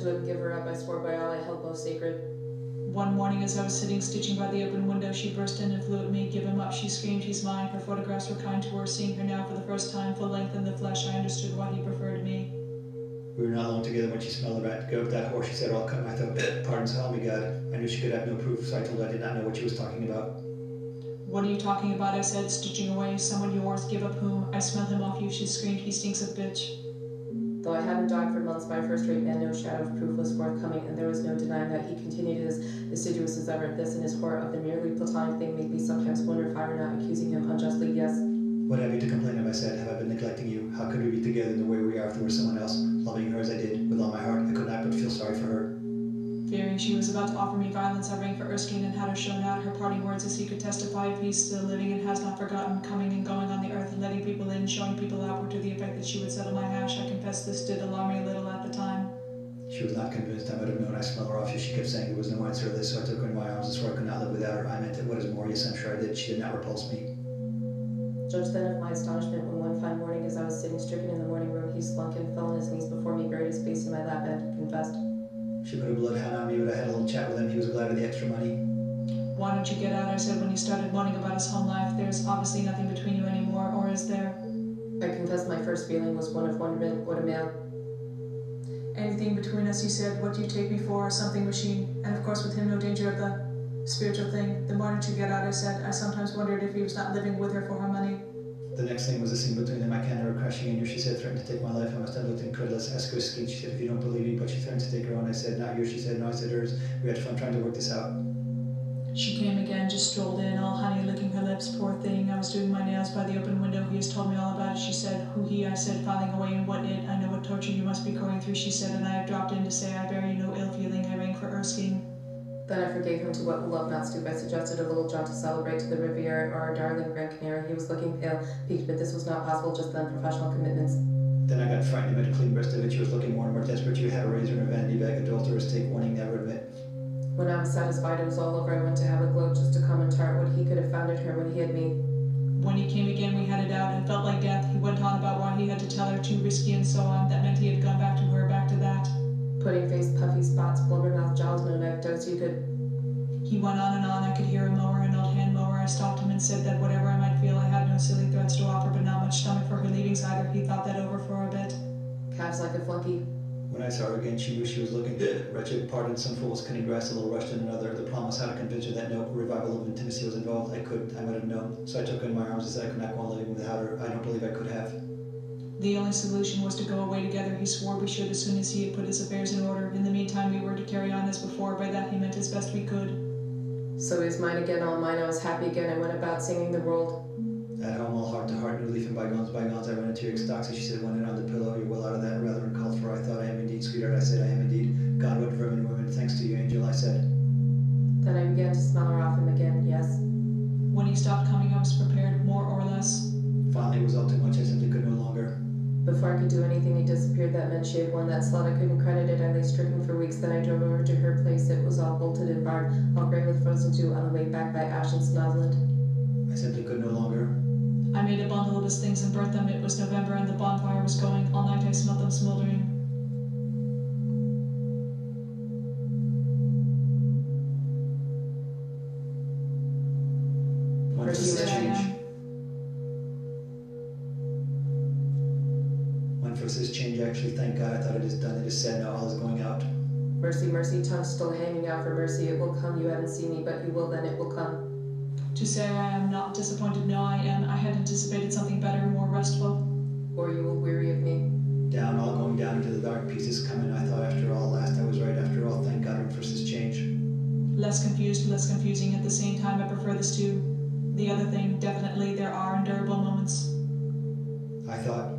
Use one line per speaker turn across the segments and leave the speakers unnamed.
to him, give her up. I swore by all I held most sacred.
One morning as I was sitting stitching by the open window, she burst in and flew at me. Give him up, she screamed, he's mine. Her photographs were kind to her. Seeing her now for the first time, full length in the flesh, I understood why he preferred me.
We were not long together when she smelled the rat. Go with that horse, she said, all cut. I thought, pardon, so help me God. I knew she could have no proof, so I told her I did not know what she was talking about.
What are you talking about? I said, stitching away. Someone yours, give up whom? I smell him off you, she screamed, he stinks of bitch.
Though I hadn't dogged for months my first-rate man, no shadow of proof was forthcoming, and there was no denying that he continued as assiduous as ever. This and his horror of the merely platonic thing made me sometimes wonder if I were not accusing him unjustly. Yes.
What have you to complain of? I said. Have I been neglecting you? How could we be together in the way we are if there was someone else? Loving her as I did, with all my heart, I could not but feel sorry for her.
Fearing she was about to offer me violence, I rang for Erskine and had her shown out. Her parting words as he could testify if he's still living and has not forgotten, coming and going on the earth and letting people in, showing people out, were to the effect that she would settle my hash. I confess this did alarm me a little at the time.
She was not convinced. I might have known I smelled her off. She kept saying there was no answer to this, so I took her in my arms and swore I could not live without her. I meant it. What is more, yes, I'm sure I did. She did not repulse me.
Judge then of my astonishment when one fine morning, as I was sitting stricken in the morning room, he slunk and fell on his knees before me, buried his face in my lap, and confessed.
She put a bloodhound on me, but I had a little chat with him. He was glad of the extra money.
Why don't you get out? I said when he started moaning about his home life. There's obviously nothing between you anymore, or is there?
I confess my first feeling was one of wonderment. What a man.
Anything between us, he said. What do you take me for? Something machine. And of course with him no danger of the spiritual thing. Then why don't you get out? I said. I sometimes wondered if he was not living with her for her money.
The next thing was a scene between them. I can't her crashing in here. She said, threatened to take my life. I must have looked incredulous. Ask her skin. She said, if you don't believe me, but she threatened to take her own. I said, not yours. She said, no. I said, hers. We had fun trying to work this out.
She came again, just strolled in, all honey, licking her lips. Poor thing. I was doing my nails by the open window. He has told me all about it. She said, who he? I said, filing away in what it. I know what torture you must be going through, she said, and I have dropped in to say I bear you no ill feeling. I rang for Erskine.
Then I forgave him to what will love not stoop. I suggested a little jaunt to celebrate to the Riviera or our darling Gran Canaria. He was looking pale, piqued, but this was not possible just then. Professional commitments.
Then I got frightened and made a clean breast of it. She was looking more and more desperate. You had a razor in her vanity bag. Adulterous, take warning, never admit.
When I was satisfied it was all over, I went to have a gloat just to comment on what he could have found in her when he had me.
When he came again, we had it out and felt like death. He went on about why he had to tell her too risky and so on. That meant he had gone back to her, back to that.
Pudding face, puffy spots, blubbermouth jowls, no anecdotes you could.
He went on and on. I could hear a mower, an old hand mower. I stopped him and said that whatever I might feel, I had no silly threats to offer, but not much stomach for her leavings either. He thought that over for a bit.
Calves like a flunky.
When I saw her again, she knew she was looking wretched. Pardon, some fool was cutting grass, a little rushed in another. The promise how to convince her that no revival of intimacy was involved. I would have known. So I took her in my arms and said I could not go on living without her. I don't believe I could have.
The only solution was to go away together. He swore we should as soon as he had put his affairs in order. In the meantime, we were to carry on as before. By that he meant as best we could.
So he was mine again, all mine. I was happy again. I went about singing the world.
At home, all heart to heart, new leaf and bygones, bygones. I ran into your stocks, she said, went in on the pillow. You're well out of that, rather uncalled for. I thought, I am indeed, sweetheart. I said, I am indeed. God, what vermin women, thanks to you, angel, I said.
Then I began to smell her off him again, yes.
When he stopped coming, I was prepared, more or less.
Finally, it was all too much. I simply could no longer.
Before I could do anything, he disappeared. That meant she had won that slot. I couldn't credit it. I lay stricken for weeks. Then I drove over to her place. It was all bolted and barred, all gray with frozen dew on the way back by ash and snozzland.
I simply could no longer.
I made a bundle of his things and burnt them. It was November and the bonfire was going. All night I smelled them smoldering.
When for this change. When for this change, actually, thank God, I thought it is done. It is said, now all is going out.
Mercy, mercy, tongue still hanging out for mercy. It will come. You haven't seen me, but you will then. It will come.
To say I am not disappointed, no, I am. I had anticipated something better, more restful.
Or you will weary of me.
Down, all going down into the dark, pieces coming. I thought after all, last I was right. After all, thank God, when for this change.
Less confused, less confusing. At the same time, I prefer this to the other thing. Definitely, there are endurable moments.
I thought.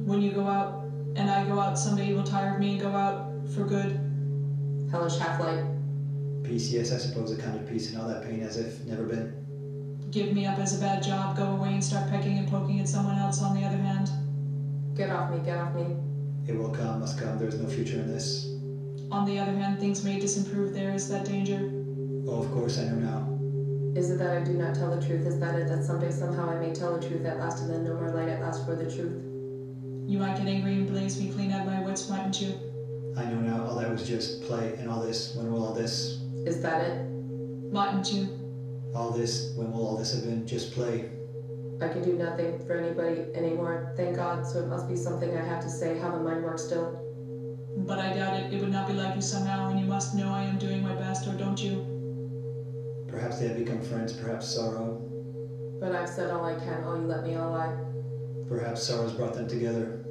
When you go out, and I go out, someday you will tire of me and go out for good.
Hellish half-light.
Peace, yes, I suppose a kind of peace, and all that pain as if never been.
Give me up as a bad job, go away and start pecking and poking at someone else on the other hand.
Get off me, get off me.
It will come, must come, there is no future in this.
On the other hand, things may disimprove, there is that danger.
Oh, of course, I know now.
Is it that I do not tell the truth? Is that it that someday somehow I may tell the truth at last and then no more light at last for the truth?
You might get angry and blaze me clean out of my wits, mightn't you?
I know now all that was just play, and all this, when will all this,
Is that it?
Mightn't you?
all this, when will all this have been just play?
I can do nothing for anybody anymore, thank God, so it must be something I have to say, how the mind works still.
But I doubt it. It would not be like you somehow, and you must know I am doing my best, or don't you?
Perhaps they have become friends, perhaps sorrow.
But I've said all I can, all you let me all lie.
Perhaps sorrow's brought them together.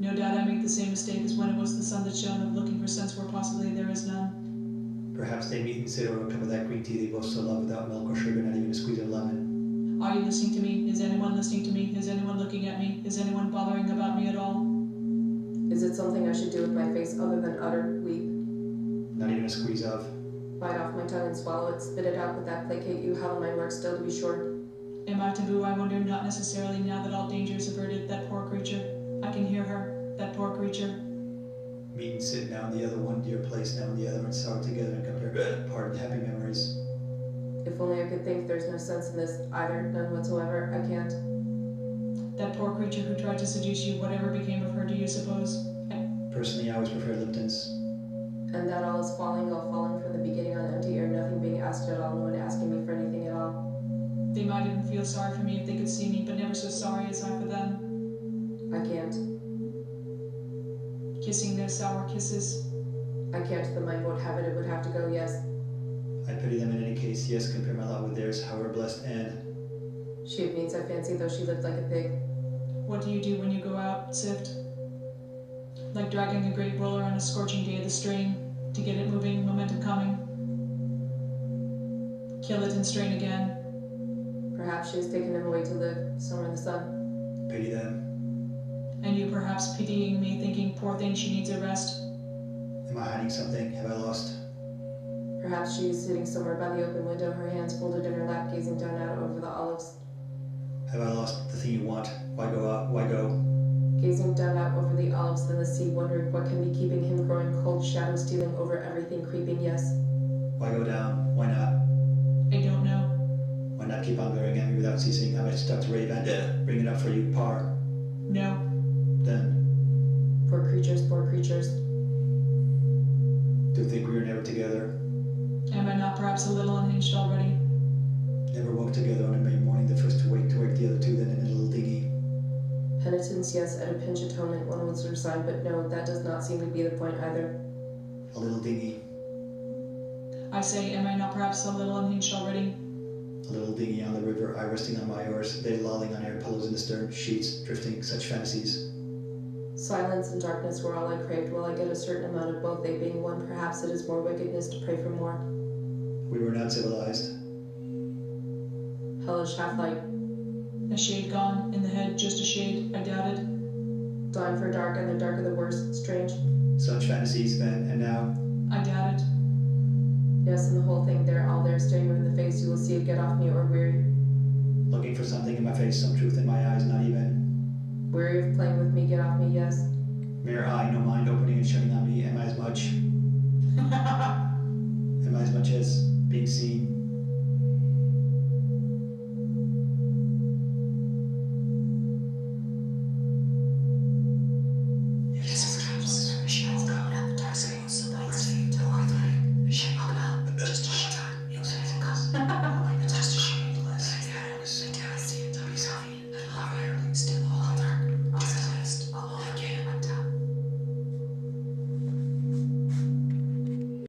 No doubt I make the same mistake as when it was the sun that shone, of looking for sense where possibly there is none.
Perhaps they meet and sit over a cup of that green tea they both so love without milk or sugar, not even a squeeze of lemon.
Are you listening to me? Is anyone listening to me? Is anyone looking at me? Is anyone bothering about me at all?
Is it something I should do with my face other than utter weep?
Not even a squeeze of.
Bite off my tongue and swallow it, spit it out, would that placate you? How the mind works still, to be sure.
Am I taboo? I wonder, not necessarily now that all danger is averted. That poor creature. I can hear her. That poor creature.
Meet and sit now in the other one, dear place now in the other, and sour together and compare pardon happy memories.
If only I could think there's no sense in this, either, none whatsoever, I can't.
That poor creature who tried to seduce you, whatever became of her, do you suppose?
Personally, I always preferred Lipton's.
And that all is falling, all falling from the beginning on empty air, nothing being asked at all, no one asking me for anything at all.
They might even feel sorry for me if they could see me, but never so sorry as I for them.
I can't.
Kissing their sour kisses.
I can't, the mind won't have it, it would have to go, yes.
I pity them in any case, yes, compare my lot with theirs, however blessed, and
She had means, I fancy, though she lived like a pig.
What do you do when you go out, Sift? Like dragging a great roller on a scorching day of the strain, to get it moving, momentum coming. Kill it and strain again.
Perhaps she has taken him away to live, somewhere in the sun.
pity them.
And you perhaps pitying me, thinking, poor thing, she needs a rest.
Am I hiding something? Have I lost?
Perhaps she is sitting somewhere by the open window, her hands folded in her lap, gazing down out over the olives.
Have I lost the thing you want? Why go out? Why go?
Gazing down out over the olives, then the sea, wondering what can be keeping him, growing cold, shadows stealing over everything, creeping, yes.
Why go down? Why not?
I don't know.
Why not keep on glaring at me without ceasing? I might start to rave and bring it up for you, par.
No.
Then,
Poor creatures, poor creatures.
to think we were never together.
Am I not perhaps a little unhinged already?
Never woke together on a May morning, the first to wake the other two, then in a little dinghy.
Penitence, yes, at a pinch atonement, one would resign, but no, that does not seem to be the point either.
A little dinghy.
I say, am I not perhaps a little unhinged already?
A little dinghy on the river, I resting on my oars, they lolling on air pillows in the stern, sheets, drifting, such fantasies.
Silence and darkness were all I craved. While I get a certain amount of both, they being one, perhaps it is more wickedness to pray for more.
We were not civilized.
Hellish half-light,
A shade gone, in the head, just a shade, I doubted.
dying for dark, and the darker the worse. Strange.
Such fantasies then, and now,
I doubted.
Yes, and the whole thing there, all there, staring you in the face, you will see it get off me or weary.
looking for something in my face, some truth in my eyes, not even.
Weary of playing with me, get off me, yes.
Mere eye, no mind opening and shutting on me, am I as much as being seen?